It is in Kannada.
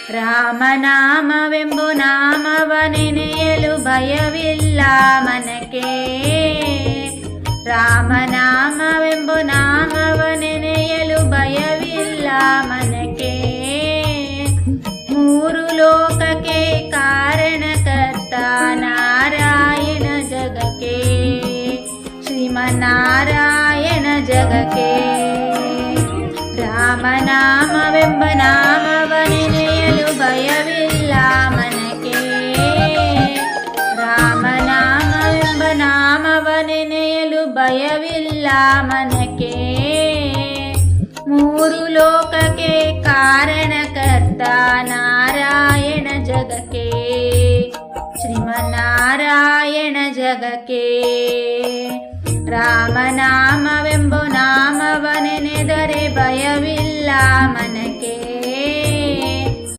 ರಾಮನಾಮವೆಂಬು ನಾಮವನೆನೆಯಲು ಭಯವಿಲ್ಲ ಮನಕ್ಕೆ. ರಾಮನಾಮವೆಂಬು ನಾಮವನೆನೆಯಲು ಭಯವಿಲ್ಲ ಮನಕ್ಕೆ. ಮೂರು ಲೋಕಕ್ಕೆ ಕಾರಣಕರ್ತ ನಾರಾಯಣ ಜಗಕ್ಕೆ, ಶ್ರೀಮನ್ನಾರಾಯಣ ಜಗಕ್ಕೆ. ರಾಮನಾಮವೆಂಬ ನಾಮವನೆನೆಯಲು ಭಯವಿಲ್ಲ ಮನಕ್ಕೆ. ರಾಮನಾಮವೆಂಬ ನಾಮವನೆನೆಯಲು ಭಯವಿಲ್ಲ ಮನಕ್ಕೆ. ಮೂರು ಲೋಕಕ್ಕೆ ಕಾರಣಕರ್ತ ನಾರಾಯಣ ಜಗಕ್ಕೆ, ಶ್ರೀಮನ್ನಾರಾಯಣ ಜಗಕ್ಕೆ. ರಾಮನಾಮವೆಂಬ ನಾಮವನೆನೆದರೆ ಭಯವಿಲ್ಲ ಮನಕ್ಕೆ.